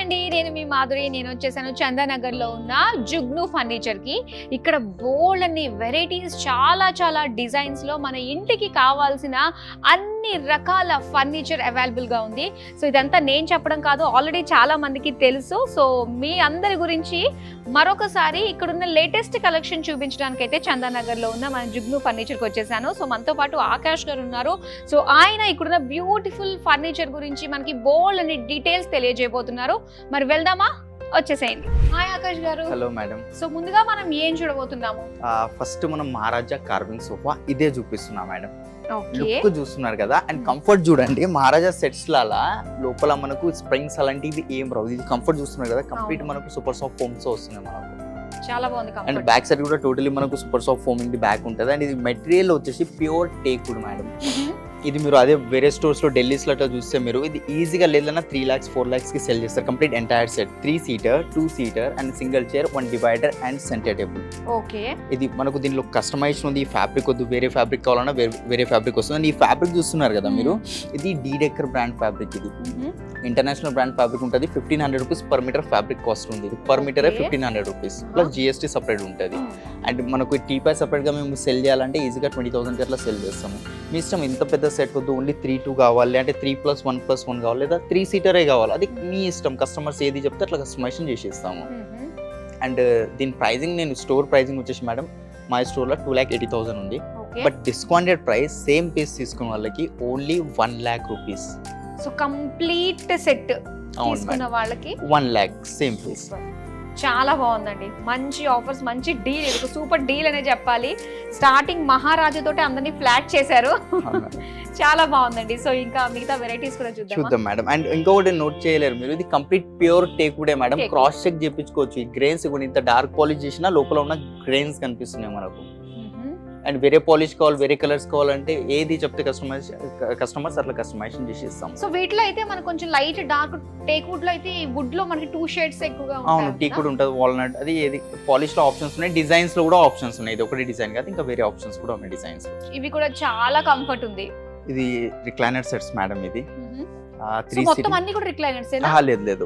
అండి, నేను మీ మాధురి. నేను వచ్చేసాను చందానగర్ లో ఉన్న జుగ్ను ఫర్నిచర్ కి. ఇక్కడ బోల్డ్ అన్ని వెరైటీస్, చాలా చాలా డిజైన్స్ లో మన ఇంటికి కావాల్సిన అన్ని రకాల ఫర్నిచర్ అవైలబుల్ గా ఉంది. సో ఇదంతా నేను చెప్పడం కాదు, ఆల్రెడీ చాలా మందికి తెలుసు. సో మీ అందరి గురించి మరొకసారి ఇక్కడున్న లేటెస్ట్ కలెక్షన్ చూపించడానికి అయితే చందానగర్ లో ఉన్న మన జుగ్ను ఫర్నిచర్ కి వచ్చేసాను. సో మనతో పాటు ఆకాష్ గారు ఉన్నారు. సో ఆయన ఇక్కడున్న బ్యూటిఫుల్ ఫర్నిచర్ గురించి మనకి బోల్డ్ అనే డీటెయిల్స్ తెలియజేయబోతున్నారు. మరి వెళ్దామా? వచ్చేసేయండి. హాయ్ ఆకాష్ గారు. Hello madam. సో ముందుగా మనం ఏం చూడబోతున్నాము? ఫస్ట్ మనం మహారాజా కార్వింగ్ సోఫా ఇదే చూపిస్తున్నా మేడం. ఓకే, లుక్ చూస్తున్నారు కదా, అండ్ కంఫర్ట్ చూడండి. మహారాజా సెట్స్ లాలా లోపల మనకు స్ప్రింగ్స్ అలాంటివి ఏం రావు. ఇది కంఫర్ట్ చూస్తున్నారు కదా, కంప్లీట్ మనకు సూపర్ సాఫ్ట్ ఫోమ్స్ వస్తున్నాయి మనకు. చాలా బాగుంది. అండ్ బ్యాక్ సైడ్ కూడా టోటలీ మనకు సూపర్ సాఫ్ట్ ఫోమింగ్ బ్యాక్ ఉంటుంది. అండ్ ఇది మెటీరియల్ వచ్చేసి ప్యూర్ టేక్వుడ్ మేడం. ఇది మీరు అదే వేరే స్టోర్స్ లో ఢిల్లీస్ లో చూస్తే మీరు ఇది ఈజీగా లేదన్నా 3 lakhs 4 lakhs కి సెల్ చేస్తారు. Complete entire set 3 seater 2 seater and single chair 1 divider and centre table. Okay, ఇది మనకు దీనిలో కస్టమైజేషన్ ఉంది. ఈ ఫ్యాబ్రిక్ వద్దు, వేరే ఫ్యాబ్రిక్ కావాలన్నా వేరే ఫ్యాబ్రిక్ వస్తుంది. అండ్ ఈ ఫ్యాబ్రిక్ చూస్తున్నారు కదా మీరు, ఇది డీడెక్కర్ బ్రాండ్ ఫ్యాబ్రిక్. ఇది ఇంటర్నేషనల్ బ్రాండ్ ఫ్యాబ్రిక్ ఉంటుంది. 1500 rupees per metre fabric cost ఉంది. ఇది per metre 1500 rupees plus GST separate ఉంటుంది. అండ్ మనకు టీపై సపరేట్ గా మేము సెల్ చేయాలంటే ఈజీగా 20,000 కి అట్లా సెల్ చేస్తాము. మీ ఇష్టం, ఇంత పెద్ద సెట్ వద్దు, ఓన్లీ 3-2 కావాలి అంటే 3+1+1 కావాలి, లేదా 3 seater కావాలి, అది మీ ఇష్టం. కస్టమర్స్ ఏది చెప్తే అట్లా కస్టమైజేషన్ చేసేస్తాము. అండ్ దీని ప్రైజింగ్, నేను స్టోర్ ప్రైజింగ్ వచ్చేసి మేడం మా స్టోర్లో 2,80,000 ఉంది. But discounted price same piece తీసుకున్న వాళ్ళకి only 1 lakh rupees. So complete set తీసుకున్న వాళ్ళకి 1 lakh సేమ్ పీస్. చాలా బాగుందండి. మంచి ఆఫర్స్, మంచి డీల్. ఇది సూపర్ డీల్ అనే చెప్పాలి. స్టార్టింగ్ మహారాజా తోటి అందరినీ ఫ్లాట్ చేశారు. చాలా బాగుందండి. సో ఇంకా మిగతా వెరైటీస్ కూడా చూద్దాం మేడం. అండ్ ఇంకొకటి నోట్ చేయలేరు మీరు, ఇది కంప్లీట్ ప్యూర్ టేక్వుడే మేడం. క్రాస్ చెక్ చేయించుకోవచ్చు. ఈ గ్రెయిన్స్ కూడా ఇంత డార్క్ పాలిష్ చేసినా లోపల ఉన్న గ్రెయిన్స్ కనిపిస్తున్నాయి మనకు. అండ్ వేరే పాలిష్ కావాలి, వేరే కలర్స్ కావాలంటే ఏది చెప్తే కస్టమర్స్ అట్లా కస్టమైజేషన్ చేసి ఇస్తాం. సో వీటిలో అయితే మనకు కొంచెం లైట్ డార్క్ టేక్వుడ్ లో అయితే వుడ్ లో మనకి 2 shades ఎక్కువగా ఉంటాయి. అవును, టేక్వుడ్ ఉంటుంది, వాల్నట్, అది ఏది పాలిష్ లో ఆప్షన్స్ ఉన్నాయి. డిజైన్స్ లో కూడా ఆప్షన్స్ ఉన్నాయి. ఇది ఒకటి డిజైన్ కాదు, ఇంకా వేరే ఆప్షన్స్ కూడా ఉన్నాయి డిజైన్స్. ఇవి కూడా చాలా కంఫర్ట్ ఉంది. ఇది రిక్లైనర్ సెట్స్ మేడం. ఇది 3 మొత్తం అన్ని కూడా రిక్లైనర్స్ ఏనా? లేదు,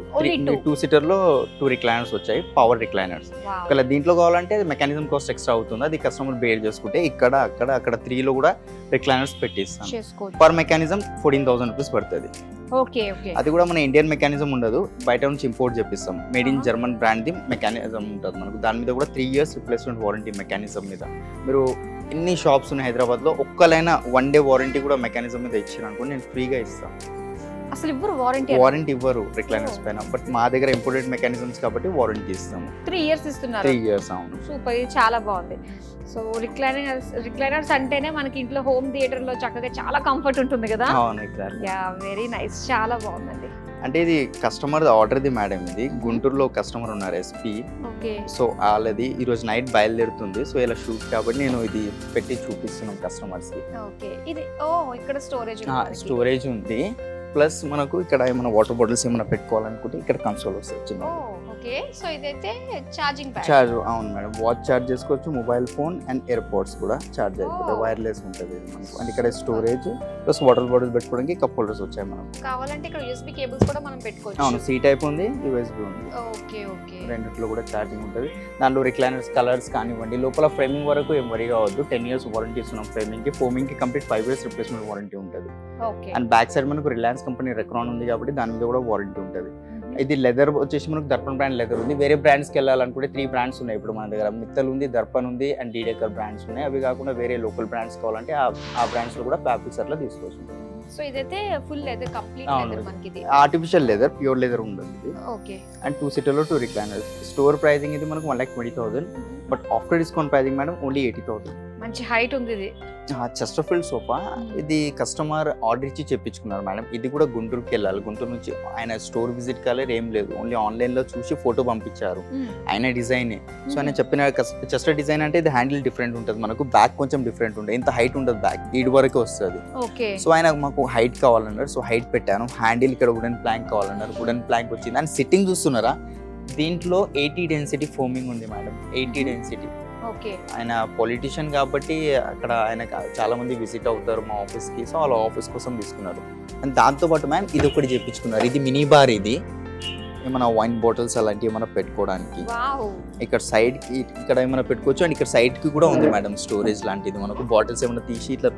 2 seater లో 2 recliners వచ్చాయి, పవర్ రిక్లైనర్స్. ఒకవేళ దీంట్లో కావాలంటే మెకానిజం కాస్ట్ ఎక్స్ట్రా అవుతుంది, అది కస్టమర్ బేర్ చేసుకుంటే ఇక్కడ అక్కడ 3 లో కూడా రిక్లైనర్స్ పెట్టిస్తాం. పర్ మెకానిజం 14,000 rupees పడుతుంది. ఓకే ఓకే, అది కూడా మన ఇండియన్ మెకానిజం ఉండదు, బయట నుంచి ఇంపోర్ట్ చేపిస్తాం. Made in German brand the mechanism ఉంటుంది మనకు. దాని మీద కూడా 3 years రిప్లేస్మెంట్ వారంటీ మెకానిజం మీద. మీరు ఎన్ని షాప్స్ ఉన్నాయి హైదరాబాద్ లో, ఒక్కలైనా 1 day వారంటీ కూడా మెకానిజం మీద ఇచ్చారు అనుకోండి, నేను ఫ్రీగా ఇస్తాను. అసలు ఇవ్వరు వారంటీ ఇవ్వరు రిక్లైనర్స్ పైన. బట్ మా దగ్గర ఇంపోర్టెడ్ మెకానిజమ్స్ కాబట్టి వారంటీ ఇస్తాము. 3 years ఇస్తున్నారు. 3 years. అవును, సూపర్. ఇది చాలా బాగుంది. సో రిక్లైనర్స్ అంటేనే మనకి ఇంట్లో హోమ్ థియేటర్ లో చక్కగా చాలా కంఫర్ట్ ఉంటుంది కదా. అవును, ఎగ్జాక్ట్లీ. Yeah, very nice. చాలా బాగుందండి. అంటే ఇది కస్టమర్ ఆర్డర్ది మేడం. ఇది గుంటూరులో కస్టమర్ ఉన్నారు, SP. ఓకే. సో వాళ్ళది ఈ రోజు నైట్ బయలుదేరుతుంది. సో ఇలా షూట్ కాబట్టి నేను ఇది పెట్టి చూపిస్తున్నాను కస్టమర్స్ కి. ఓకే, ఇది ఇక్కడ స్టోరేజ్ ఉంది. ప్లస్ మనకు ఇక్కడ ఏమైనా వాటర్ బాటిల్స్ ఏమైనా పెట్టుకోవాలనుకుంటే ఇక్కడ కన్సోల్ వస్తుంది. ఓకే, సో ఇదైతే ఛార్జింగ్ అవును మేడం. వాచ్ ఛార్జ్ చేసుకోవచ్చు, మొబైల్ ఫోన్ అండ్ ఎయిర్పోర్ట్స్ కూడా ఛార్జ్ అయిపోతాయి. వైర్లెస్ ఉంటుంది మనకు. అండ్ ఇక్కడ స్టోరేజ్ ప్లస్ వాటర్ బాటిల్ పెట్టుకోవడానికి కప్ హోల్డర్స్ వచ్చాయి మనకు. కావాలంటే ఇక్కడ USB కేబుల్స్ కూడా మనం పెట్టుకోవచ్చు. అవును, C టైప్ ఉంది, USB ఉంది. ఓకే ఓకే, రెండిట్లో కూడా ఛార్జింగ్ ఉంటుంది. దాంట్లో రిక్లైనర్స్ కలర్స్ కానివ్వండి, లోపల ఫ్రేమింగ్ వరకు ఏం వరి కావద్దు. 10 years వారంటీ ఇస్తున్నాం ఫ్రేమింగ్ కి. ఫోమింగ్ కి కంప్లీట్ 5 years రిప్లేస్మెంట్ వారంటీ ఉంటుంది. అండ్ బ్యాక్ సైడ్ మనకు రిలయన్స్ కంపెనీ రెక్రాన్ ఉంది కాబట్టి దాని మీద కూడా వారంటీ ఉంటుంది. ఇది లెదర్ వచ్చేసి మనకు దర్పణ్ బ్రాండ్ లెదర్ ఉంది. వేరే బ్రాండ్స్కి వెళ్ళాలనుకుంటే 3 brands ఉన్నాయి ఇప్పుడు మన దగ్గర. మిత్తల్ ఉంది, దర్పణ్ ఉంది అండ్ డీడెక్కర్ బ్రాండ్స్ ఉన్నాయి. అవి కాకుండా వేరే లోకల్ బ్రాండ్స్ కావాలంటే ఆ బ్రాండ్స్ లో కూడా ఫ్యాబ్రిక్స్ అట్లా తీసుకోవచ్చు. సో ఇదైతే ఫుల్ లెదర్, కంప్లీట్ లెదర్ మనకి. ఇది ఆర్టిఫిషియల్ లెదర్, ప్యూర్ లెదర్ ఉండదు. ఓకే. అండ్ 2 seater లో 2 recliners. స్టోర్ ప్రైసింగ్ ఇది మనకు 1,20,000. But after discount pricing madam only 80,000. మంచి హైట్ ఉంది ఇది. Chesterfield sofa. ఇది కస్టమర్ ఆర్డర్ ఇచ్చి చెప్పించుకున్నారు మేడం. ఇది కూడా గుంటూరుకి వెళ్ళాలి. గుంటూరు నుంచి ఆయన స్టోర్ విజిట్ కాలేదు, ఏం లేదు, ఓన్లీ ఆన్లైన్ లో చూసి ఫోటో పంపించారు. ఆయన డిజైనే. సో ఆయన చెప్పిన చెస్టర్ డిజైన్ అంటే ఇది హ్యాండిల్ డిఫరెంట్ ఉంటుంది మనకు, బ్యాక్ కొంచెం డిఫరెంట్ ఉంటుంది. ఇంత హైట్ ఉంటుంది, బ్యాక్ ఈడ్ వరకు వస్తుంది. సో ఆయన మాకు హైట్ కావాలన్నారు, సో హైట్ పెట్టాను. హ్యాండిల్ ఇక్కడ వుడెన్ ప్లాంక్ కావాలన్నారు, వుడెన్ ప్లాంక్ వచ్చింది. అండ్ సిట్టింగ్ చూస్తున్నారా, దీంట్లో 80 density ఫోమింగ్ ఉంది మేడం. 80 density. ఆయన పొలిటీషియన్ కాబట్టి అక్కడ ఆయన చాలా మంది విజిట్ అవుతారు మా ఆఫీస్ కి. సో వాళ్ళ ఆఫీస్ కోసం తీసుకున్నారు. అండ్ దాంతో పాటు మ్యామ్ ఇది ఒకటి చెప్పించుకున్నారు. ఇది మినీ బార్. ఇది ఏమైనా వైన్ బాటిల్స్ అలాంటివి ఏమైనా పెట్టుకోవడానికి. వావ్. ఇక్కడ సైడ్ కి ఇక్కడ ఏమైనా పెట్టుకోవచ్చు. అండ్ ఇక్కడ సైడ్ కి కూడా ఉంది మేడం స్టోరేజ్ లాంటిది. మనకు బాటిల్స్ ఏమైనా తీసి ఇట్లా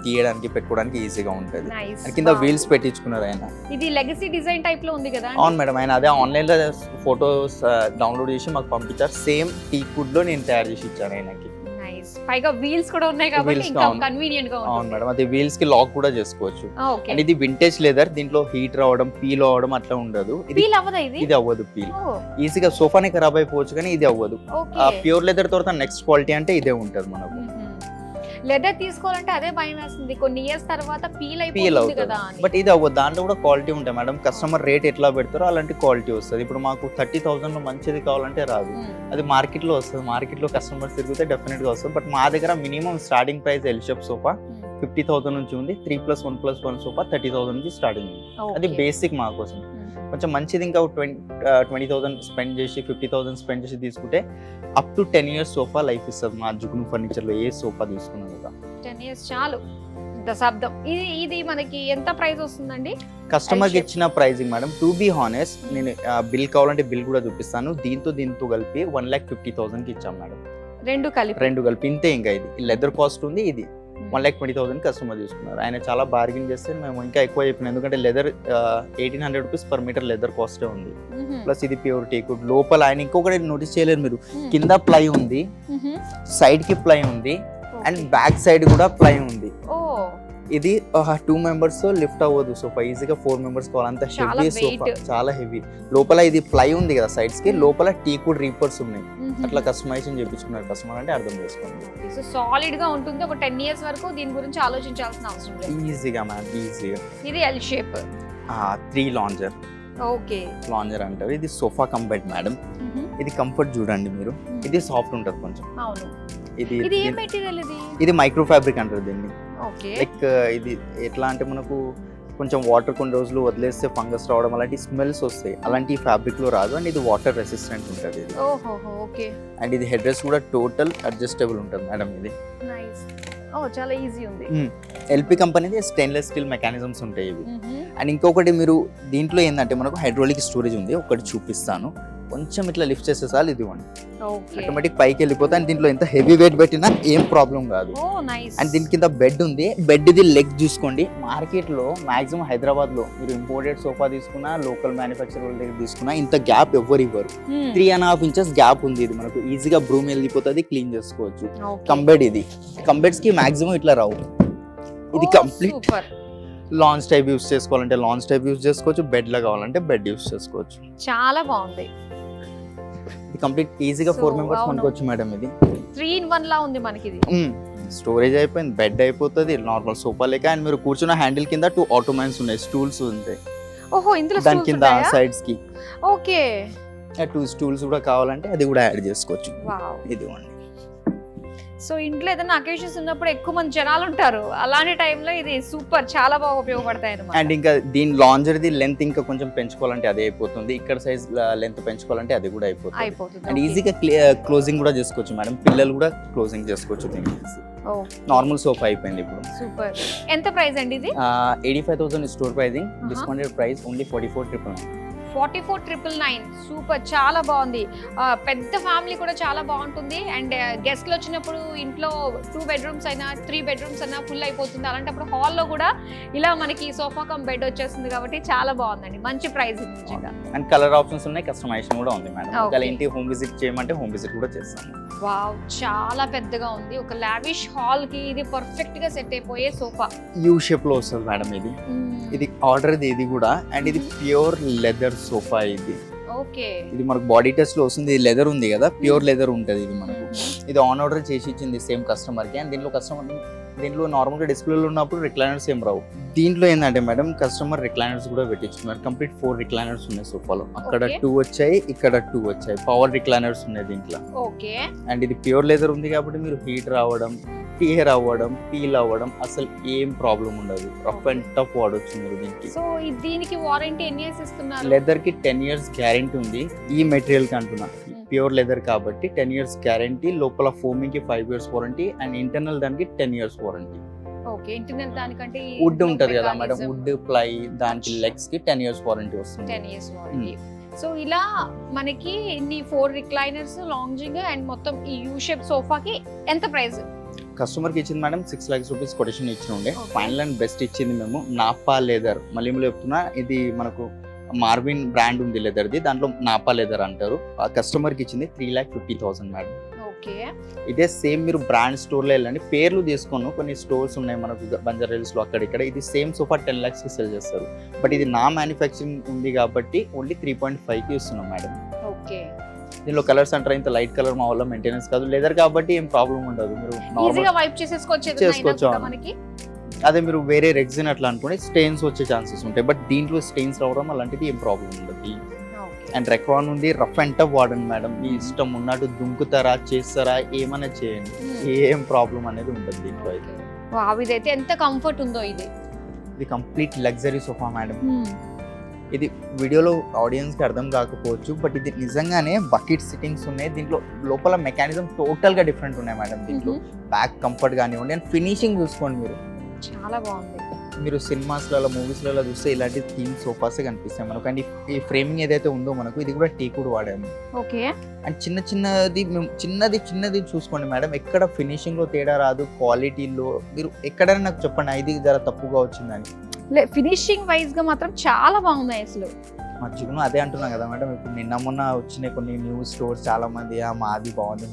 తీయడానికి పెట్టుకోవడానికి ఈజీగా ఉంటుంది. నైస్. అండ్ కింద వీల్స్ పెట్టించుకున్నారు ఆయన. ఇది లెగసీ డిజైన్ టైప్ లో ఉంది కదా. అవును మేడం, ఆయన అదే ఆన్లైన్ లో ఫొటోస్ డౌన్లోడ్ చేసి మాకు పంపించారు. సేమ్ టీ కుడ్ లో నేను తయారు చేసి ఇచ్చాను ఆయనకి. నైస్. పైగా వీల్స్ కూడా ఉన్నాయి కాబట్టి ఇంకా కన్వీనియంట్ గా ఉంటుంది. అవును మేడం, అది వీల్స్ కి లాక్ కూడా చేసుకోవచ్చు. ఓకే. అండ్ ఇది వింటేజ్ లెదర్. దీంట్లో హీట్ రావడం, పీల్ అవ్వడం అట్లా ఉండదు. పీల్ అవ్వదా ఇది? ఇది అవ్వదు పీల్. ఈజీగా సోఫానే ఖరాబ్ అయిపోవచ్చు కానీ ఇది అవ్వదు. ప్యూర్ లెదర్ తర్వాత నెక్స్ట్ క్వాలిటీ అంటే ఇదే ఉంటుంది మనకు. లెదర్ తీసుకోవాలంటే అదే భయం వేస్తుంది, కొన్ని ఇయర్స్ తర్వాత పీల్ పీల్ అయిపోతుంది కదా అవుతుంది. అని. బట్ ఇది అవ్వదు. దాంట్లో కూడా క్వాలిటీ ఉంటాయి మేడం. కస్టమర్ రేట్ ఎట్లా పెడతారో అలాంటి క్వాలిటీ వస్తుంది. ఇప్పుడు మాకు 30,000 లో మంచిది కావాలంటే రాదు. అది మార్కెట్ లో వస్తుంది. మార్కెట్ లో కస్టమర్స్ తిరిగితే డెఫినెట్ గా వస్తుంది. బట్ మా దగ్గర minimum starting price L shape sofa 50,000 నుంచి ఉంది. 3+1+1 సోఫా 30,000 నుంచి స్టార్టింగ్ ఉంది. అది బేసిక్ మా కోసం. కొంచెం మంచిది ఇంకా 20,000 స్పెండ్ చేసి 50,000 స్పెండ్ చేసి తీసుకుంటే up to 10 years sofa life ఇస్తుంది మా జుగ్ను ఫర్నిచర్ లో. ఏ సోఫా తీసుకున్నా కదా 10 years చాలు. దశాబ్దం. ఇది మనకి ఎంత ప్రైస్ వస్తుందండి? కస్టమర్ కి ఇచ్చిన pricing madam, to be honest, నేను బిల్ కావాలంటే బిల్ కూడా చూపిస్తాను. దీంతో కలిపి 1,50,000 కి ఇచ్చాం మేడం. రెండు కలిపి ఇంతే. ఇంకా ఇది లెదర్ కాస్ట్ ఉంది. ఇది 1,20,000 కస్టమర్ తీసుకున్నారు. ఆయన చాలా బార్గెన్ చేస్తే మేము ఇంకా ఎక్కువ చెప్పినాం. ఎందుకంటే leather 1,800 rupees per meter leather కాస్టే ఉంది. ప్లస్ ఇది ప్యూర్ టేక్వుడ్. లోపల ఆయన ఇంకొకటి నోటీస్ చేయలేరు మీరు, కింద ప్లై ఉంది, సైడ్ కి ప్లై ఉంది, అండ్ బ్యాక్ సైడ్ కూడా ప్లై ఉంది. ఇది 2 members లిఫ్ట్ అవ్వదు సోఫా. ఈజీగా 4 members కావాలంత హెవీ సోఫా, చాలా హెవీ. లోపల ఇది ప్లై ఉంది కదా సైడ్స్ కి, లోపల టీకుడ్ రీపర్స్ ఉన్నాయి. అట్లా కస్టమైజేషన్ చేయించుకున్నారు కస్టమర్ అంటే అర్థం చేసుకోండి. సో సాలిడ్ గా ఉంటుంది. ఒక 10 years వరకు దీని గురించి ఆలోచించాల్సిన అవసరం లేదు. ఈజీగా మ్యామ్, ఈజీగా. ఇది L shape. 3 lounger. Okay. Lounger అంటారు. ఇది సోఫా కమ్ బెడ్ మేడం. ఇది కంఫర్ట్ చూడండి మీరు. ఇది సాఫ్ట్ ఉంటుంది కొంచెం. అవును. ఇది ఏ మెటీరియల్ ఇది? ఇది మైక్రో ఫ్యాబ్రిక్ అంటారు దీన్ని. ఓకే. లైక్ ఇది ఎట్లా అంటే మనకు కొంచెం వాటర్ కొన్ని రోజులు వదిలేస్తే ఫంగస్ రావడం అలాంటి స్మెల్స్ వస్తాయి. అలాంటి ఫ్యాబ్రిక్ లో రాదు. అండ్ ఇది వాటర్ రెసిస్టెంట్ ఉంటుంది ఇది. ఓకే. అండ్ ఇది హెడ్ రెస్ట్ కూడా టోటల్ అడ్జస్టబుల్ ఉంటుంది మేడం. ఇది నైస్. చాలా ఈజీ ఉంది. ఎల్పి కంపెనీది స్టెయిన్లెస్ స్టీల్ మెకానిజమ్స్ ఉంటాయి ఇవి. అండ్ ఇంకొకటి మీరు దీంట్లో ఏంటంటే మనకు హైడ్రాలిక్ స్టోరేజ్ ఉంది. ఒకటి చూపిస్తాను. కొంచెం ఇట్లా లిఫ్ట్ చేస్తే చాలు, ఇది ఆటోమేటిక్ పైకి వెళ్ళిపోతే. అండ్ దీంట్లో ఎంత హెవీ వెయిట్ పెట్టినా ఏం ప్రాబ్లం కాదు. అండ్ దీని కింద బెడ్ ఉంది. బెడ్ ఇది లెగ్ చూసుకోండి. మార్కెట్ లో మాక్సిమం హైదరాబాద్ లో మీరు ఇంపోర్టెడ్ సోఫా తీసుకున్నా, లోకల్ మ్యానుఫ్యాక్చర్ వాళ్ళ దగ్గర తీసుకున్నా ఇంత గ్యాప్ ఎవ్వరు ఇవ్వరు. 3.5 inches గ్యాప్ ఉంది. ఇది మనకు ఈజీగా బ్రూమ్ వెళ్ళిపోతుంది, క్లీన్ చేసుకోవచ్చు. కంబెడ్ ఇది. కంబెడ్స్ కి మాక్సిమం ఇట్లా రావు. ఇది కంప్లీట్ లాంచ్ టైప్ యూస్ చేసుకోవాలంటే లాంచ్ టైప్ యూస్ చేసుకోవచ్చు. బెడ్ లా కావాలంటే బెడ్ యూస్ చేసుకోవచ్చు. చాలా బాగుంది. ఇది కంప్లీట్ ఈజీగా 4 members కొనుక్కోవచ్చు మేడం. ఇది 3 in 1 లా ఉంది మనకి. ఇది స్టోరేజ్ అయిపోయింది, బెడ్ అయిపోతుంది, నార్మల్ సోఫా లేక. అండ్ మీరు కూర్చున్న హ్యాండిల్ కింద 2 ottomans ఉన్నాయి, స్టూల్స్ ఉంటాయి. ఇందులో దాని కింద సైడ్స్ కి. ఓకే. 2 stools కూడా కావాలంటే అది కూడా యాడ్ చేసుకోవచ్చు. ఇది సో ఇంట్లో ఏదైనా అకేషన్స్ ఉన్నప్పుడు ఎక్కువ మంది జనాలు ఉంటారు, అలాంటి టైంలో ఇది సూపర్, చాలా బాగా ఉపయోగపడతాయి అన్నమాట. అండ్ ఇంకా దీని లాంజర్ది లెంత్ ఇంకా కొంచెం పెంచుకోవాలంటే అదే అయిపోతుంది. ఇక్కడ సైజ్ లెంత్ పెంచుకోవాలంటే అది కూడా అయిపోతుంది. అండ్ ఈజీగా క్లోజింగ్ కూడా చేసుకోవచ్చు మేడం. పిల్లలు కూడా క్లోజింగ్ చేసుకోవచ్చు. నార్మల్ సోఫా అయిపోయింది ఇప్పుడు. సూపర్. ఎంత ప్రైస్ అండి ఇది? 85,000 store pricing. Discounted price only 44,999. 44,999. Super, చాలా బాగుంది. పెద్ద ఫ్యామిలీ కూడా చాలా బాగుంటుంది. అండ్ గెస్ట్లు వచ్చినప్పుడు ఇంట్లో 2 bedrooms అయినా 3 bedrooms అయినా ఫుల్ అయిపోతుంది. అలాంటప్పుడు హాల్లో కూడా ఇలా మనకి సోఫా కమ్ బెడ్ వచ్చేస్తుంది కాబట్టి చాలా బాగుందండి. మంచి ప్రైస్ నిజంగా. అండ్ కలర్ ఆప్షన్స్ ఉన్నాయి, కస్టమైజేషన్ కూడా ఉంది మేడం. ఒకవేళ ఇంటి హోమ్ విజిట్ చేయమంటే హోమ్ విజిట్ కూడా చేస్తాము. వావ్, చాలా పెద్దగా ఉంది. ఒక లావిష్ హాల్ కి ఇది పర్ఫెక్ట్ గా సెట్ అయిపోయే సోఫా. యూ షేప్ లో వస్తుంది మేడం. ఇది ఆర్డర్ ఇది కూడా. అండ్ ఇది ప్యూర్ లెదర్ సోఫా. ఇది మనకు బాడీ టెస్ట్ లో వస్తుంది. ఇది లెదర్ ఉంది కదా, ప్యూర్ లెదర్ ఉంటది ఇది మనకు. ఇది ఆన్ ఆర్డర్ చేసి ఇచ్చింది సేమ్ కస్టమర్ కి. అండ్ దీంట్లో నార్మల్ గా డిస్ప్లేలో ఉన్నప్పుడు రిక్లైనర్స్ ఏం రావు. దీంట్లో ఏంటంటే మేడం కస్టమర్ రిక్లైనర్స్ కూడా పెట్టించుకున్నారు. కంప్లీట్ 4 రిక్లైనర్స్ ఉన్నాయి సోఫాలో. అక్కడ 2 వచ్చాయి, ఇక్కడ 2 వచ్చాయి. పవర్ రిక్లైనర్స్ ఉన్నాయి దీంట్లో. అండ్ ఇది ప్యూర్ లెదర్ ఉంది కాబట్టి మీరు హీట్ రావడం, టీయర్ అవ్వడం, పీల్ అవ్వడం అసలు ఏం ప్రాబ్లం ఉండదు. రఫ్ అండ్ టఫ్ వాడొచ్చు మీరు దీనికి. సో దీనికి వారంటీ ఎన్ని ఇయర్స్ ఇస్తున్నారు? లెదర్ కి 10 years గ్యారెంటీ ఉంది. ఈ మెటీరియల్ కి అంటున్నా, ప్యూర్ లెదర్ కాబట్టి 10 years గ్యారెంటీ. లోపల ఫోమింగ్ కి 5 years వారంటీ. అండ్ ఇంటర్నల్ దానికి 10 years వారంటీ. ఓకే. ఇంటర్నల్ దానికంటే వుడ్ ఉంటది కదా మేడం, వుడ్ ప్లై దానికి లెగ్స్ కి 10 years వారంటీ వస్తుంది. 10 years వారంటీ. సో ఇలా మనకి ఇన్ని 4 రిక్లైనర్స్ లాంజింగ్ అండ్ మొత్తం ఈ యూ షేప్ సోఫాకి ఎంత ప్రైస్? కస్టమర్కి ఇచ్చింది మేడం 6 lakhs రూపీస్ కొటేషన్ ఇచ్చి ఉండే. Okay. ఫైనల్ అండ్ బెస్ట్ ఇచ్చింది మేము నాపా లెదర్. మళ్ళీ చెప్తున్నా, ఇది మనకు మార్విన్ బ్రాండ్ ఉంది లెదర్ది, దాంట్లో నాపా లెదర్ అంటారు. ఆ కస్టమర్కి ఇచ్చింది 3,50,000 మేడం. ఓకే. ఇదే సేమ్ మీరు బ్రాండ్ స్టోర్లో వెళ్ళండి, పేర్లు తీసుకోను, కొన్ని స్టోర్స్ ఉన్నాయి మనకు బంజారా హిల్స్లో అక్కడిక్కడ. ఇది సేమ్ సోఫా 10 lakhsకి సెల్ చేస్తారు. బట్ ఇది నా మ్యానుఫ్యాక్చరింగ్ ఉంది కాబట్టి ఓన్లీ 3.5కి ఇస్తున్నాం మేడం. ఓకే. దీనిలో కలర్స్ అంటారా, ఇంత లైట్ కలర్ మా వల్ల మెయింటెనెన్స్ కాదు. లెదర్ కాబట్టి ఏం ప్రాబ్లం ఉండదు. మీరు ఈజీగా వైప్ చేసేసుకోవచ్చు చేసుకోవచ్చు. మనకి. అదే మీరు వేరే రెగ్జిన్ అట్లా అనుకోండి, స్టెయిన్స్ వచ్చే ఛాన్సెస్ ఉంటాయి. బట్ దీంట్లో స్టెయిన్స్ రావడం అలాంటిది ఏం ప్రాబ్లం ఉండదు. అండ్ రెక్రాన్ ఉంది, రఫ్ అండ్ టఫ్ వాడండి మేడం. మీ ఇష్టం ఉన్నట్టు దుంకుతారా, చేస్తారా, ఏమైనా చేయండి, ఏం ప్రాబ్లం అనేది ఉంటుంది దీంట్లో అయితే. ఇదైతే ఎంత కంఫర్ట్ ఉందో ఇది. ఇది కంప్లీట్ లగ్జరీ సోఫా మేడం. ఇది వీడియోలో ఆడియన్స్కి అర్థం కాకపోవచ్చు, బట్ ఇది నిజంగానే బకెట్ సిట్టింగ్స్ ఉన్నాయి. దీంట్లో లోపల మెకానిజం టోటల్గా డిఫరెంట్ ఉన్నాయి మేడం. దీంట్లో బ్యాక్ కంఫర్ట్ కానివ్వండి అండ్ ఫినిషింగ్ చూసుకోండి మీరు, చాలా బాగుంది. మీరు సినిమాస్లలో మూవీస్లలో చూస్తే ఇలాంటి థీమ్ సోఫాసే కనిపిస్తాయి మనకు. అండ్ ఈ ఫ్రేమింగ్ ఏదైతే ఉందో మనకు, ఇది కూడా టీకుడ్ వాడాము. ఓకే. అండ్ చిన్నది మేము చిన్నది చూసుకోండి మేడం, ఎక్కడ ఫినిషింగ్లో తేడా రాదు, క్వాలిటీలో మీరు ఎక్కడైనా నాకు చెప్పండి ఇది జర తప్పుగా వచ్చిందని. ఫినిషింగ్ వైజ్ గా మాత్రం చాలా బాగున్నాయి అసలు. మర్చిపోయినా అదే అంటున్నా కదా మేడం. ఇప్పుడు నిన్న మొన్న వచ్చిన కొన్ని న్యూ స్టోర్స్ చాలా మంది మాది బాగుంది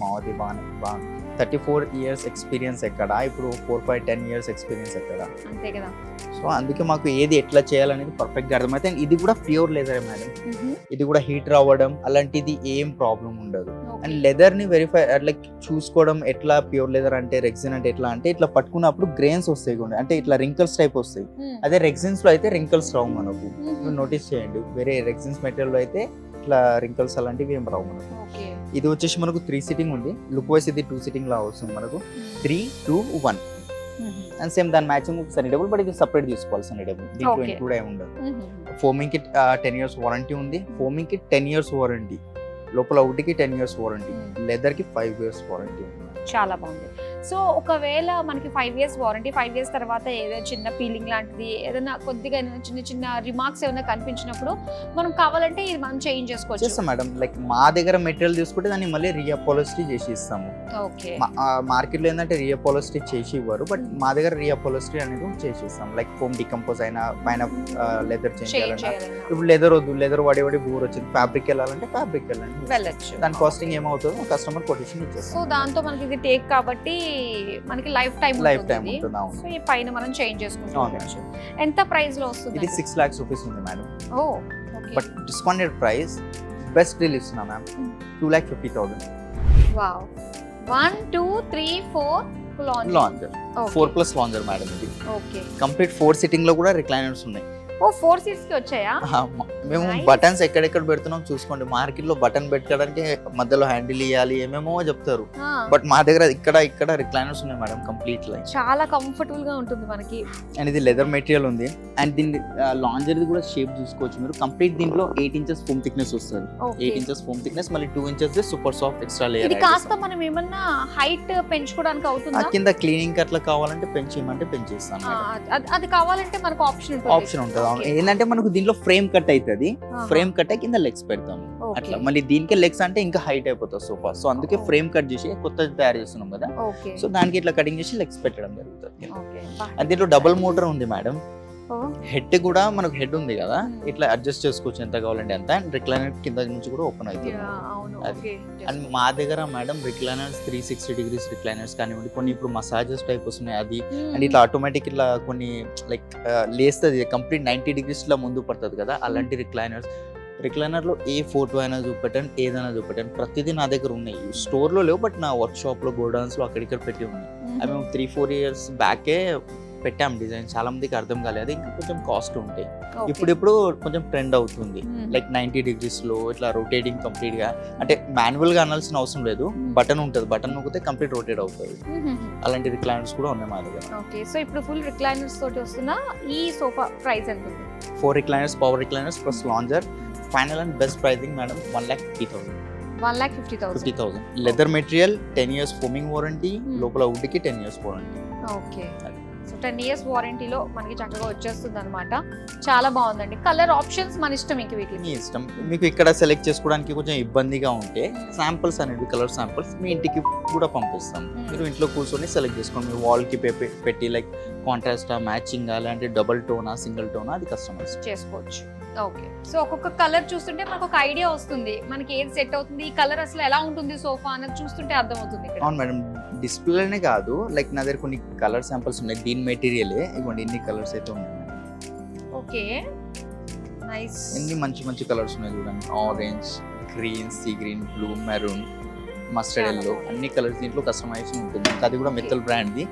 34 years ఎక్స్పీరియన్స్ ఎక్కడ, ఇప్పుడు 4-10 years ఎక్స్పీరియన్స్ ఎక్కడ. అంతే కదా. సో అందుకే మాకు ఏది ఎట్లా చేయాలనేది పర్ఫెక్ట్గా అర్థమైతే. ఇది కూడా ప్యూర్ లెదర్ మేడం. ఇది కూడా హీట్ రావడం అలాంటిది ఏం ప్రాబ్లం ఉండదు. అండ్ లెదర్ని వెరిఫై లైక్ చూసుకోవడం, ఎట్లా ప్యూర్ లెదర్ అంటే రెగ్జిన్ అంటే ఎట్లా అంటే, ఇట్లా పట్టుకున్నప్పుడు గ్రెయిన్స్ వస్తాయి కూడా, అంటే ఇట్లా రింకల్స్ టైప్ వస్తాయి. అదే రెగ్జిన్స్ లో అయితే రింకల్స్ రావు మనకు. మీరు నోటీస్ చేయండి, వేరే రెగ్జిన్స్ మెటీరియల్ లో అయితే ఇట్లా రింకల్స్ అలాంటివి ఏం రావు మనకు. ఇది వచ్చేసి మనకు 3 sitting ఉంది. లుక్ వైస్ ఇది 2 sitting లా వస్తుంది మనకు. 3, 2, 1 అండ్ సేమ్ దాని మ్యాచింగ్ సన్నీ డబుల్, బట్ ఇది సపరేట్ తీసుకోవాలి సన్నీ డబుల్. దీంట్లో ఇంక్లూడ్ అయి ఉండదు. ఫోమింగ్ కి 10 years వారంటీ ఉంది. ఫోమింగ్ కి 10 years వారంటీ, లోపల వుడ్కి 10 years వారంటీ, లెదర్ కి 5 years వారంటీ. చాలా బాగుంది. సో ఒకవేళ మనకి 5 years వారంటీ, 5 years తర్వాత ఏదైనా చిన్న పీలింగ్ లాంటిది, ఏదైనా కొద్దిగా చిన్న రిమార్క్స్ ఏమైనా కనిపించినప్పుడు మనం కావాలంటే ఇది మనం చేంజ్ చేసుకోవచ్చు. చేస్తాం మేడం. లైక్ మా దగ్గర మెటీరియల్ తీసుకుంటే దాన్ని మళ్ళీ రీఅపాలిస్టీ చేసి ఇస్తాము. ఓకే. మార్కెట్ లో ఏంటంటే రీఅపాలిస్టీ చేసి ఇవ్వరు, బట్ మా దగ్గర రీఅపాలిస్టీ అనేది చేసి ఇస్తాం. లైక్ ఫోమ్ డికంపోజ్ అయినా, పైన లెదర్ చేంజ్ చేయాలన్నా. ఇప్పుడు లెదర్ వద్దు, లెదర్ వాడి బోర్ వచ్చింది, ఫ్యాబ్రిక్ వెళ్ళాలంటే ఫ్యాబ్రిక్ వెళ్ళచ్చు. దాని కాస్టింగ్ ఏమవుతుందో కస్టమర్ కొటేషన్ ఇచ్చేస్తాం. సో దాంతో మనకి ఇది టేక్ కాబట్టి మనకి లైఫ్ టైం ఉంటుంది. సో ఈ పైన మనం చేంజ్ చేసుకోవచ్చు. ఎంత ప్రైస్ లో వస్తుంది? ఇది 6 lakhs రూపీస్ ఉంది madam. Oh okay. But discounted price best deal ఇస్తున్నా ma'am, 2,50,000. Wow. 1 2 3 4 lounger, 4+ lounger madam. ఇది ఓకే. కంప్లీట్ 4 sitting లో కూడా రిక్లైనర్స్ ఉన్నాయి. ఓ 4 seats కి వచ్చాయా? మేము బటన్స్ ఎక్కడెక్కడ పెడుతున్నాం చూసుకోండి. మార్కెట్ లో బటన్ పెట్టుకోవడానికి మధ్యలో హ్యాండిల్ ఇవ్వాలి, ఏమేమో చెప్తారు. బట్ మా దగ్గర ఇక్కడ రిక్లైనర్స్ ఉన్నాయి మేడం, కంప్లీట్ లైన్. చాలా కంఫర్టబుల్ గా ఉంటుంది మనకి. అండ్ ఇది లెదర్ మెటీరియల్ ఉంది. అండ్ దీని లాంజర్ కూడా షేప్ చూసుకోవచ్చు మీరు. కంప్లీట్ దీంట్లో 8 inches ఫోమ్ థిక్నెస్ వస్తుంది. 8 inches ఫోమ్ థిక్నెస్, మళ్ళీ 2 inches super soft extra layer. ఇది కాస్త మనం ఏమన్నా హైట్ పెంచుకోవడానికి అవుతుందా? కింద క్లీనింగ్ అట్లా కావాలంటే పెంచేయమంటే పెంచేస్తాను. అది కావాలంటే మనకు ఆప్షన్ ఉంటుంది. ఏంటంటే మనకు దీంట్లో ఫ్రేమ్ కట్ అవుతుంది, ఫ్రేమ్ కట్ అయ్యి కింద లెగ్స్ పెడతాము అట్లా. మళ్ళీ దీనికి లెగ్స్ అంటే ఇంకా హైట్ అయిపోతుంది సోఫా. సో అందుకే ఫ్రేమ్ కట్ చేసి కొత్తది తయారు చేస్తున్నాం కదా. సో దానికి ఇట్లా కటింగ్ చేసి లెగ్స్ పెట్టడం జరుగుతుంది. అండ్ దీంట్లో డబుల్ మోటార్ ఉంది మేడం. హెడ్ కూడా మనకు హెడ్ ఉంది కదా, ఇట్లా అడ్జస్ట్ చేసుకోవచ్చు ఎంత కావాలంటే అంత. అండ్ రిక్లైనర్ కింద నుంచి కూడా ఓపెన్ అవుతుంది. అండ్ మా దగ్గర మేడం రిక్లైనర్స్ 360 degrees రిక్లైనర్స్ కానివ్వండి, కొన్ని ఇప్పుడు మసాజెస్ టైప్ వస్తున్నాయి అది. అండ్ ఇట్లా ఆటోమేటిక్ ఇట్లా కొన్ని లైక్ లేస్తుంది, కంప్లీట్ 90 degrees లా ముందు పడుతుంది కదా, అలాంటి రిక్లైనర్లో ఏ ఫోటో అయినా చూపెట్టండి, ఏదైనా చూపెట్టండి, ప్రతిదీ నా దగ్గర ఉన్నాయి. స్టోర్లో లేవు, బట్ నా వర్క్ షాప్లో గోడౌన్స్లో అక్కడిక్కడ పెట్టి ఉన్నాయి. అవి మేము 3-4 years బ్యాకే పెట్టాం డిజైన్. చాలా మందికి అర్థం కాలేదు, ఇంకా కొంచెం కాస్ట్ ఉంటాయి. ఇప్పుడు కొంచెం ట్రెండ్ అవుతుంది. లైక్ 90 degrees లో ఇట్లా రొటేటింగ్ కంప్లీట్ గా, అంటే మాన్యువల్ గా అనాల్సిన అవసరం లేదు, బటన్ ఉంటుంది, బటన్ నొక్కితే కంప్లీట్ రొటేట్ అవుతుంది. అలాంటి రిక్లైనర్స్ కూడా ఉన్నాయి మా దగ్గర. ఓకే. సో ఇప్పుడు ఫుల్ రిక్లైనర్స్ తోటి వస్తున్న ఈ సోఫా ప్రైస్ ఎంత? 4 recliners, power recliners plus lounger. Final and best pricing madam 1,50,000. 1,50,000. Leather material, 10 years foaming warranty, లోపల వుడ్ కి 10 years warranty. Okay. So 10 years వారంటీలో మనకి చక్కగా వచ్చేస్తుంది అనమాట. చాలా బాగుందండి. కలర్ ఆప్షన్స్ మన ఇష్టం ఇంక వీటికి. మీ ఇష్టం. మీకు ఇక్కడ సెలెక్ట్ చేసుకోవడానికి కొంచెం ఇబ్బందిగా ఉంటే శాంపిల్స్ అనేవి కలర్ శాంపిల్స్ మీ ఇంటికి కూడా పంపిస్తాం. మీరు ఇంట్లో కూర్చొని సెలెక్ట్ చేసుకోండి. మీరు వాల్కి పెట్టి లైక్ కాంట్రాస్టా, మ్యాచింగా, లేదంటే డబుల్ టోనా, సింగిల్ టోనా, అది కస్టమైజ్ చేసుకోవచ్చు. ఓకే. సో ఒక్కొక్క కలర్ చూస్తుంటే మనకు ఒక ఐడియా వస్తుంది, మనకి ఏది సెట్ అవుతుంది, ఈ కలర్ అసలు ఎలా ఉంటుంది సోఫా అనేది చూస్తుంటే అర్థమవుతుంది ఇక్కడ. అవును మేడం, డిస్ప్లేనే కాదు, లైక్ నా దగ్గర కొన్ని కలర్ శాంపిల్స్ ఉన్నాయి. దీని మెటీరియలే ఇవ్వండి, ఇన్ని కలర్స్ అయితే ఉన్నాయి. Okay, nice. ఎన్ని మంచి మంచి కలర్స్ ఉన్నాయి చూడండి. Orange, green, sea green, blue, maroon, mustard yellow, అన్ని కలర్స్ దీంట్లో కస్టమైజేషన్ ఉంటుంది. అది కూడా మెటల్ బ్రాండ్ది.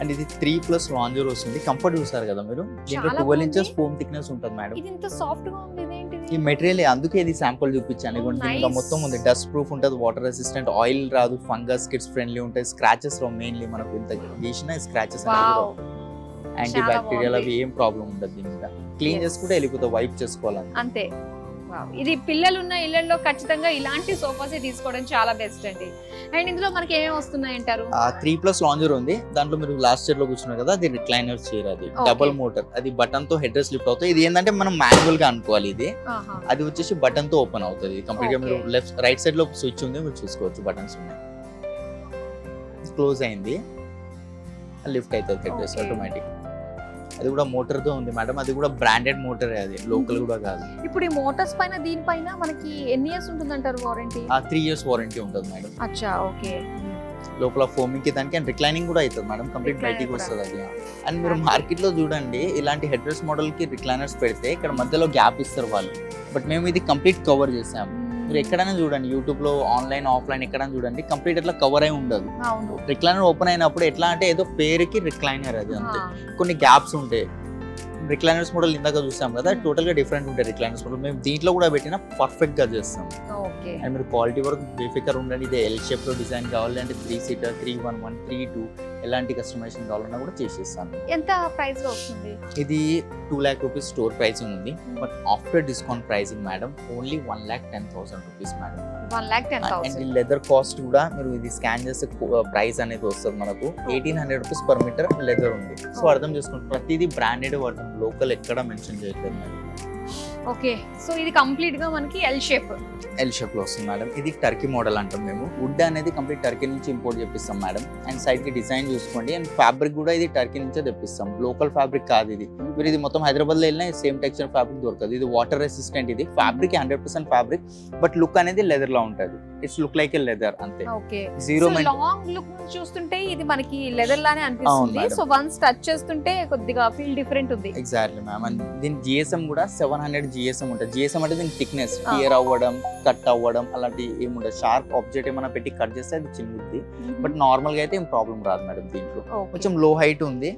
అండ్ ఇది 3+ లాంజర్ వస్తుంది. కంఫర్ట్ చూసారు కదా మీరు, దీంట్లో 12 inches ఫోమ్ థిక్నెస్ ఉంటుంది మేడం. ఇది ఇంత సాఫ్ట్ గా ఉంది, ఇదేంటిది? ఈ మెటీరియల్ అందుకే ఇది శాంపుల్ చూపించాను. ఇవ్వండి, ఇంకా మొత్తం ఉంది. డస్ట్ ప్రూఫ్ ఉంటుంది, వాటర్ రెసిస్టెంట్, ఆయిల్ రాదు, ఫంగస్ కిడ్స్ ఫ్రెండ్లీ ఉంటాయి. స్క్రాచెస్ లో మెయిన్లీ మనకు ఇంత గీసిన స్క్రాచెస్ యాంటీ బ్యాక్టీరియల్ అవి ఏం ప్రాబ్లం ఉండదు. దీని మీద క్లీన్ చేసుకుంటే వెళ్ళిపోతాయి, వైప్ చేసుకోవాలని అంతే. ఇది పిల్లలు ఉన్న ఇళ్లలో ఖచ్చితంగా ఇలాంటి సోఫాసే తీసుకోవడం చాలా బెస్ట్ అండి. అండ్ ఇందులో మనకి ఏమేమి వస్తున్నాయి అంటారు? 3+ లాంజర్ ఉంది. దాంట్లో మీరు లాస్ట్ ఇయర్ లో కూర్చున్నారు కదా, అది రిక్లైనర్ చైర్. అది డబుల్ మోటార్, అది బటన్ తో హెడ్ రెస్ట్ లిఫ్ట్ అవుతుంది. ఇది ఏంటంటే మనం మాన్యువల్ గా అనుకోవాలి. ఇది అది వచ్చేసి బటన్ తో ఓపెన్ అవుతుంది కంప్లీట్ గా. మీరు రైట్ సైడ్ లో స్విచ్ ఉంది, మీరు చూసుకోవచ్చు, బటన్స్ ఉన్నాయి. క్లోజ్ అయింది, లిఫ్ట్ అవుతుంది హెడ్ రెస్ట్ ఆటోమేటిక్. అది కూడా మోటార్ తో ఉంది మేడం. అది కూడా బ్రాండెడ్ మోటార్, అది లోకల్ కూడా కాదు. ఇప్పుడు ఈ మోటార్స్ పైన దీనిపైన మనకి ఎన్ని ఇయర్స్ ఉంటుంది అంటారు వారంటీ? 3 years వారంటీ ఉంటుంది మేడం. అచ్చా, ఓకే. లోపల ఫోమింగ్ కి దానికి అండ్ రిక్లైనింగ్ కూడా అవుతుంది మేడం, కంప్లీట్ బయటికి వస్తుంది అది. అండ్ మీరు మార్కెట్ లో చూడండి, ఇలాంటి హెడ్ రెస్ట్ మోడల్ కి రిక్లైనర్స్ పెడితే ఇక్కడ మధ్యలో గ్యాప్ ఇస్తారు వాళ్ళు. బట్ మేము ఇది కంప్లీట్ కవర్ చేసాము. మీరు ఎక్కడైనా చూడండి, యూట్యూబ్ లో ఆన్లైన్ ఆఫ్లైన్ ఎక్కడైనా చూడండి, కంప్లీట్ అట్లా కవర్ అయి ఉండదు. రిక్లైనర్ ఓపెన్ అయినప్పుడు ఎట్లా అంటే ఏదో పేరుకి రిక్లైనర్, అది అంతే. కొన్ని గ్యాప్స్ ఉంటాయి. రిక్లైనర్స్ మోడల్ ఇందాక చూసాం కదా, టోటల్ గా డిఫరెంట్ ఉంటాయి రిక్లైనర్స్ మోడల్. మేము దీంట్లో కూడా పెట్టినా పర్ఫెక్ట్ గా చేస్తాం. అండ్ మీరు క్వాలిటీ వరకు బేఫికర్ ఉండండి. ఇది ఎల్ షేప్ లో డిజైన్ కావాలంటే 3-seater, 311, 3-2 ఎలాంటి కస్టమైజేషన్ కావాలన్నా కూడా చేసేస్తాను. ఎంత ప్రైస్ లో వస్తుంది? ఇది 2 lakh rupees స్టోర్ ప్రైసింగ్ ఉంది. But after discount pricing madam only 1,10,000 rupees madam. 1,10,000. And ఈ లెదర్ కాస్ట్ కూడా మీరు ఇది స్కాన్ చేస్తే ప్రైస్ అనేది వస్తుంది మనకు 1,800 rupees per meter లెదర్ ఉంది. సో అర్థం చేసుకోండి, ప్రతిదీ బ్రాండెడ్ వాడతాం, లోకల్ ఎక్కడ మెన్షన్ చేయట్లేదు మేడం. ఓకే, సో ఇది కంప్లీట్ గా మనకి ఎల్ షేప్ లో వస్తుంది మేడం. ఇది టర్కీ మోడల్ అంటాం మేము. వుడ్ అనేది కంప్లీట్ టర్కీ నుంచి ఇంపోర్ట్ చేపిస్తాం మేడం. అండ్ సైడ్ కి డిజైన్ చూసుకోండి. అండ్ ఫ్యాబ్రిక్ కూడా ఇది టర్కీ నుంచే తెప్పిస్తాం, లోకల్ ఫ్యాబ్రిక్ కాదు ఇది. మీరు ఇది మొత్తం హైదరాబాద్ లో వెళ్ళినా సేమ్ టెక్స్చర్ ఫ్యాబ్రిక్ దొరకదు. ఇది వాటర్ రెసిస్టెంట్. ఇది ఫ్యాబ్రిక్ 100% ఫ్యాబ్రిక్, బట్ లుక్ అనేది లెదర్ లా ఉంటుంది. It's look like A leather అంతే. ఓకే, జీరో లాంగ్ లుక్ చూస్తుంటే ఇది మనకి లెదర్ లానే అనిపిస్తుంది. సో వన్స్ టచ్ చేస్తుంటే కొద్దిగా ఫీల్ డిఫరెంట్ ఉంది. Exactly ma'am. అండ్ దీని జిఎస్ఎం కూడా 700 జిఎస్ఎం ఉంటుంది. జిఎస్ఎం అంటే దీని థిక్నెస్, టియర్ అవ్వడం, కట్ అవ్వడం అలాంటి ఏముండదు. షార్ప్ ఆబ్జెక్ట్ ఏమైనా పెట్టి కట్ చేస్తే అది చిన్నది. బట్ నార్మల్ గా అయితే ఏం ప్రాబ్లం రాదు మేడం. దీంట్లో కొంచెం లో హైట్ ఉంది.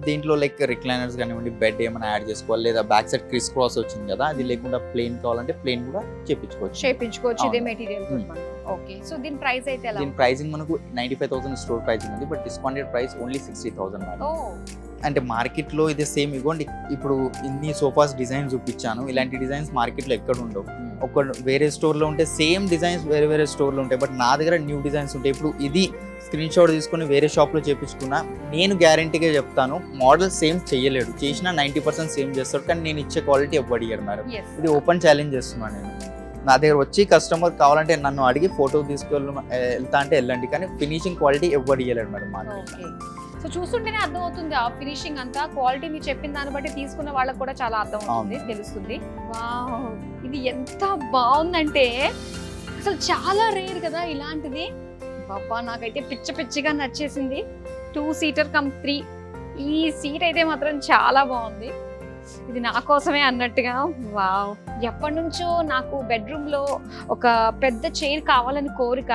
దీంట్లో లైక్ రిక్లైనర్స్ కానివ్వండి, బెడ్ ఏమైనా యాడ్ చేసుకోవాలి, లేదా బ్యాక్ సైడ్ క్రిస్ క్రాస్ వచ్చింది కదా, అది లేకుండా ప్లెయిన్ కావాలంటే ప్లెయిన్ కూడా చేపించుకోవచ్చు. ఇదే మెటీరియల్. ఓకే, సో దీని ప్రైస్ అయితే ఎలా? దీని ప్రైసింగ్ మనకు 95,000 స్టోర్ ప్రైసింగ్ ఉంది. But discounted price only 60,000 madam. అంటే మార్కెట్ లో ఇదే సేమ్. ఇవ్వండి, ఇప్పుడు ఇన్ని సోఫాస్ డిజైన్ చూపించాను. ఇలాంటి డిజైన్స్ మార్కెట్ లో ఎక్కడ ఉండవు. ఒక వేరే స్టోర్ లో ఉంటే సేమ్ డిజైన్స్ వేరే స్టోర్ లో ఉంటాయి. బట్ నా దగ్గర న్యూ డిజైన్స్ ఉంటాయి. ఇప్పుడు ఇది స్క్రీన్ షాట్ తీసుకొని వేరే షాప్ లో చేపించుకున్నా, నేను గ్యారంటీగా చెప్తాను, మోడల్ సేమ్ చేయలేడు. చేసినా 90% సేమ్ చేస్తాడు, కానీ నేను ఇచ్చే క్వాలిటీ ఎవ్వడు ఇయ్యడు మేడం. ఇది ఓపెన్ ఛాలెంజ్ చేస్తున్నాను నేను. నా దగ్గర వచ్చి కస్టమర్ కావాలంటే నన్ను అడిగి ఫోటో వెళ్తా అంటే వెళ్ళండి, కానీ ఫినిషింగ్ క్వాలిటీ ఎవ్వడు ఇయ్యలేడు మేడం మార్కెట్. సో చూస్తుంటేనే అర్థం అవుతుంది ఆ ఫినిషింగ్ అంతా. క్వాలిటీ మీరు చెప్పిన దాన్ని బట్టి తీసుకున్న వాళ్ళకి కూడా చాలా అర్థం అవుతుంది, తెలుస్తుంది. వావ్, ఇది ఎంత బాగుందంటే అసలు చాలా రేర్ కదా ఇలాంటిది. బాబా, నాకైతే పిచ్చిగా నచ్చేసింది. 2-seater come 3. ఈ సీట్ అయితే మాత్రం చాలా బాగుంది. ఇది నా కోసమే అన్నట్టుగా. వావ్, ఎప్పటి నుంచో నాకు బెడ్రూమ్ లో ఒక పెద్ద చైర్ కావాలని కోరిక.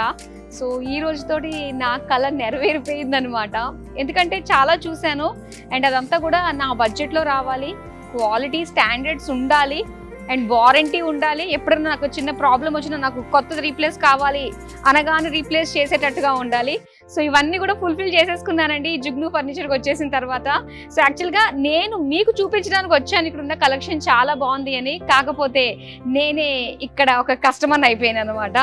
సో ఈ రోజుతోటి నా కళ నెరవేరిపోయింది అనమాట. ఎందుకంటే చాలా చూశాను, అండ్ అదంతా కూడా నా బడ్జెట్లో రావాలి, క్వాలిటీ స్టాండర్డ్స్ ఉండాలి, అండ్ వారంటీ ఉండాలి. ఎప్పుడైనా నాకు చిన్న ప్రాబ్లం వచ్చినా నాకు కొత్తది రీప్లేస్ కావాలి అనగానే రీప్లేస్ చేసేటట్టుగా ఉండాలి. సో ఇవన్నీ కూడా ఫుల్ఫిల్ చేసేసుకున్నానండి ఈ జుగ్ను ఫర్నిచర్కి వచ్చేసిన తర్వాత. సో యాక్చువల్గా నేను మీకు చూపించడానికి వచ్చాను ఇక్కడ ఉన్న కలెక్షన్ చాలా బాగుంది అని, కాకపోతే నేనే ఇక్కడ ఒక కస్టమర్ అయిపోయాను అనమాట.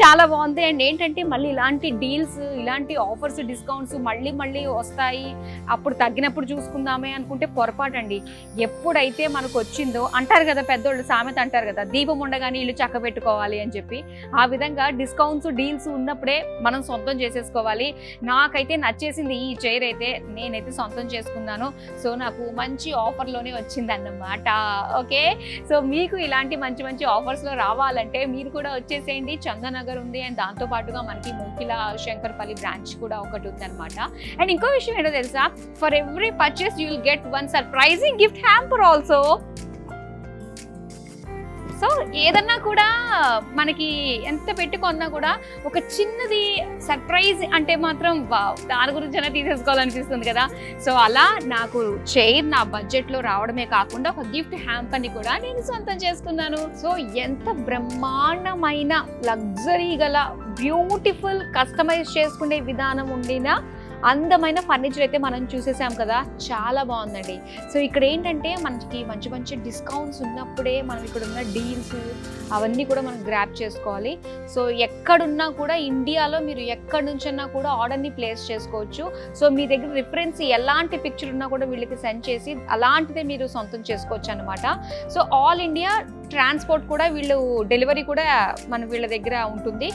చాలా బాగుంది. అండ్ ఏంటంటే మళ్ళీ ఇలాంటి డీల్స్, ఇలాంటి ఆఫర్స్, డిస్కౌంట్స్ మళ్ళీ మళ్ళీ వస్తాయి, అప్పుడు తగ్గినప్పుడు చూసుకుందామే అనుకుంటే పొరపాటు అండి. ఎప్పుడైతే మనకు వచ్చిందో, అంటారు కదా పెద్దోళ్ళు సామెత అంటారు కదా, దీపం ఉండగానే ఇల్లు చక్క పెట్టుకోవాలి అని చెప్పి, ఆ విధంగా డిస్కౌంట్స్, డీల్స్ ఉన్నప్పుడే మనం సొంతం చేసేసుకోవాలి. నాకైతే నచ్చేసింది ఈ చైర్ అయితే, నేనైతే సొంతం చేసుకున్నాను. సో నాకు మంచి ఆఫర్లోనే వచ్చిందన్నమాట. ఓకే, సో మీకు ఇలాంటి మంచి మంచి ఆఫర్స్లో రావాలంటే మీరు కూడా వచ్చేసేయండి. చందానగర్ ఉంది, అండ్ దాంతో పాటుగా మనకి మోకిలా శంకర్పల్లి బ్రాంచ్ కూడా ఒకటి ఉందన్నమాట. అండ్ ఇంకో విషయం ఏంటో తెలుసా, for every purchase you will get one surprising gift hamper also. So ఏదన్నా కూడా మనకి ఎంత పెట్టుకున్నా కూడా ఒక చిన్నది సర్ప్రైజ్ అంటే మాత్రం దాని గురించి అయినా తీసేసుకోవాలనిపిస్తుంది కదా. సో అలా నాకు చైర్ నా బడ్జెట్లో రావడమే కాకుండా ఒక గిఫ్ట్ హ్యాంపర్ని కూడా నేను సొంతం చేసుకున్నాను. సో ఎంత బ్రహ్మాండమైన లగ్జరీ గల బ్యూటిఫుల్ కస్టమైజ్ చేసుకునే విధానం ఉండిన అందమైన ఫర్నిచర్ అయితే మనం చూసేసాం కదా, చాలా బాగుందండి. సో ఇక్కడ ఏంటంటే మనకి మంచి మంచి డిస్కౌంట్స్ ఉన్నప్పుడే మనం ఇక్కడ ఉన్న డీల్స్ అవన్నీ కూడా మనం గ్రాప్ చేసుకోవాలి. సో ఎక్కడున్నా కూడా ఇండియాలో మీరు ఎక్కడి నుంచన్నా కూడా ఆర్డర్ని ప్లేస్ చేసుకోవచ్చు. సో మీ దగ్గర రిఫరెన్స్ ఎలాంటి పిక్చర్ ఉన్నా కూడా వీళ్ళకి సెండ్ చేసి అలాంటిదే మీరు సొంతం చేసుకోవచ్చు అనమాట. సో ఆల్ ఇండియా ట్రాన్స్పోర్ట్ కూడా వీళ్ళు, డెలివరీ కూడా మన వీళ్ళ దగ్గర ఉంటుంది.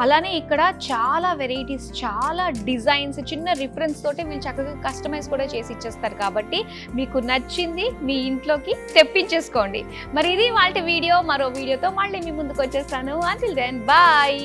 అలానే ఇక్కడ చాలా వెరైటీస్, చాలా డిజైన్స్, చిన్న రిఫరెన్స్ తోటి వీళ్ళు చక్కగా కస్టమైజ్ కూడా చేసి ఇచ్చేస్తారు. కాబట్టి మీకు నచ్చింది మీ ఇంట్లోకి తెప్పించేసుకోండి. మరి ఇది వాళ్ళ వీడియో. మరో వీడియోతో మళ్ళీ మీ ముందుకు వచ్చేస్తాను. Until then bye.